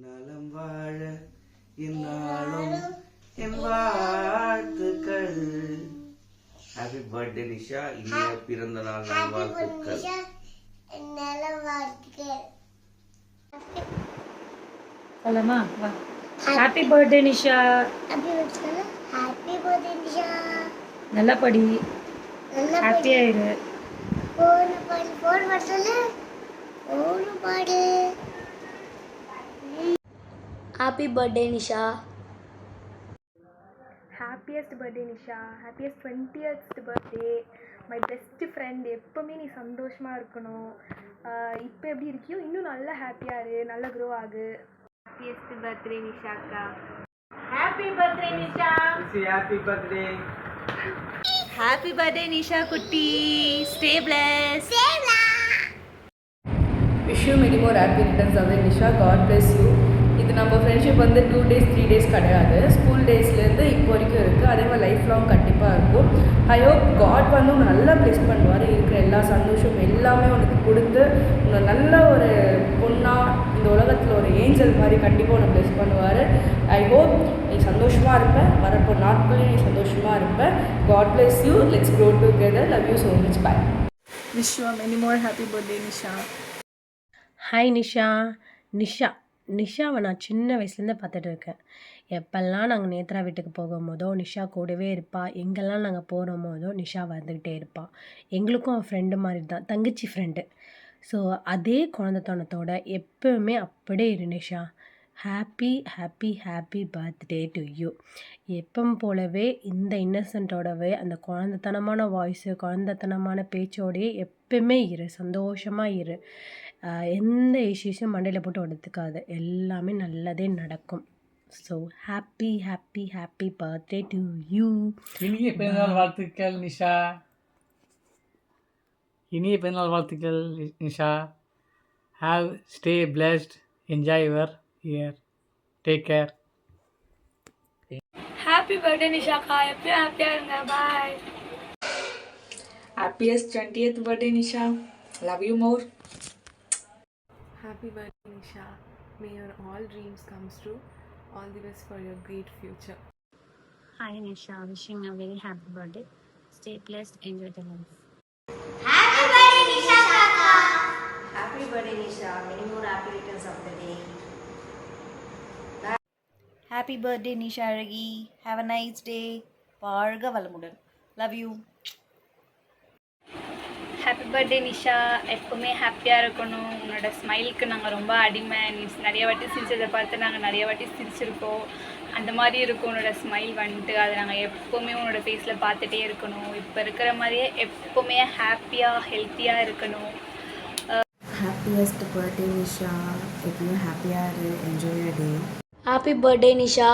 நலம் வாழ இந்நாளும் என் வாழ்த்துக்கள். ஹாப்பி பர்த்டே நிஷா, இனிய பிறந்த நாள் வாழ்த்துக்கள். சொல்லமா? Happy birthday Nisha. Happy birthday Nisha. நல்லா படி, ஹாப்பியா இரு. போன் பாடு. Happy birthday Nisha. Happiest birthday Nisha. Happiest 20th birthday. My best friend. எப்போவுமே நீ சந்தோஷமாக இருக்கணும். இப்போ எப்படி இருக்கியோ இன்னும் நல்லா ஹாப்பியாக இரு, நல்லா க்ரோ ஆகு. ஹாப்பியஸ்ட் பர்த்டே நிஷாக்கா. Happy birthday Nisha. Happy birthday. Happy birthday Nisha குட்டி. Stay bless. Wish you many more happy returns of the Nisha. God bless you. இது நம்ம ஃப்ரெண்ட்ஷிப் வந்து 2 days 3 days கிடையாது, ஸ்கூல் டேஸ்லேருந்து இப்போ வரைக்கும் இருக்குது. அதே மாதிரி லைஃப் லாங் கண்டிப்பாக இருக்கும். ஐ ஹோப் காட் வந்து உன்னை நல்லா ப்ளெஸ் பண்ணுவார். இருக்கிற எல்லா சந்தோஷம் எல்லாமே உனக்கு கொடுத்து உன்னை நல்ல ஒரு பொண்ணாக இந்த உலகத்தில் ஒரு ஏஞ்சல் மாதிரி கண்டிப்பாக உன்னை ப்ளெஸ் பண்ணுவார். ஐ ஹோப் நீ சந்தோஷமாக இருப்ப, வரப்போ நாட்களையும் நீ சந்தோஷமாக இருப்ப. God bless you. Let's grow together. Love you so much. Bye. Wish you many more happy birthday Nisha. Hi Nisha. நிஷாவை நான் சின்ன வயசுலேருந்து பார்த்துட்டு இருக்கேன். எப்போல்லாம் நாங்கள் நேத்ரா வீட்டுக்கு போகும்போதோ நிஷா கூடவே இருப்பாள். எங்கெல்லாம் நாங்கள் போகிறோம் போதோ நிஷா வந்துக்கிட்டே இருப்பாள். எங்களுக்கும் அவன் ஃப்ரெண்டு மாதிரி தான், தங்கச்சி ஃப்ரெண்டு. ஸோ அதே குழந்தைத்தனத்தோட எப்போவுமே அப்படியே இரு Nisha. Happy happy happy birthday to you. எப்பவும் போலவே இந்த இன்னசென்ட்டோடவே அந்த குழந்தைத்தனமான வாய்ஸு, குழந்தைத்தனமான பேச்சோடையே எப்பவுமே இரு, சந்தோஷமாக இரு. எந்த இஷ்யூஸும் மண்டையில் போட்டு எடுத்துக்காது, எல்லாமே நல்லதே நடக்கும். So happy happy happy birthday to you. இனிய பிறந்தநாள் வாழ்த்துக்கள் நிஷா. இனிய பிறந்தநாள் வாழ்த்துக்கள் Nisha. Have stay blessed. Enjoy your year. Take care. Happy birthday நிஷாக்கா. எப்பயும் ஹாப்பியாக இருங்க. பாய். Happiest 20th birthday Nisha. Love you more. Happy birthday Nisha. May your all dreams come true. All the best for your great future. Hi Nisha. Wishing a very happy birthday. Stay blessed. Enjoy the life. Happy birthday Nisha kaka. Happy birthday Nisha. Many more happy returns of the day. Happy birthday Nisha Ragi. Have a nice day. வாழ்க வளமுடன். Love you. Happy birthday Nisha. எப்போவுமே ஹாப்பியாக இருக்கணும். உன்னோட ஸ்மைலுக்கு நாங்கள் ரொம்ப அடிமை. நீ நிறைய வாட்டி சிரிச்சதை பார்த்து நாங்கள் நிறைய வாட்டி சிரிச்சிருக்கோம். அந்த மாதிரி இருக்கும் உன்னோட ஸ்மைல் வந்துட்டு. அதை நாங்கள் எப்போவுமே உன்னோட ஃபேஸில் பார்த்துட்டே இருக்கணும். இப்போ இருக்கிற மாதிரியே எப்போவுமே ஹாப்பியாக ஹெல்த்தியாக இருக்கணும். Happiest birthday Nisha. எப்பயும் ஹாப்பியாக இரு. Enjoy your day. Happy birthday Nisha.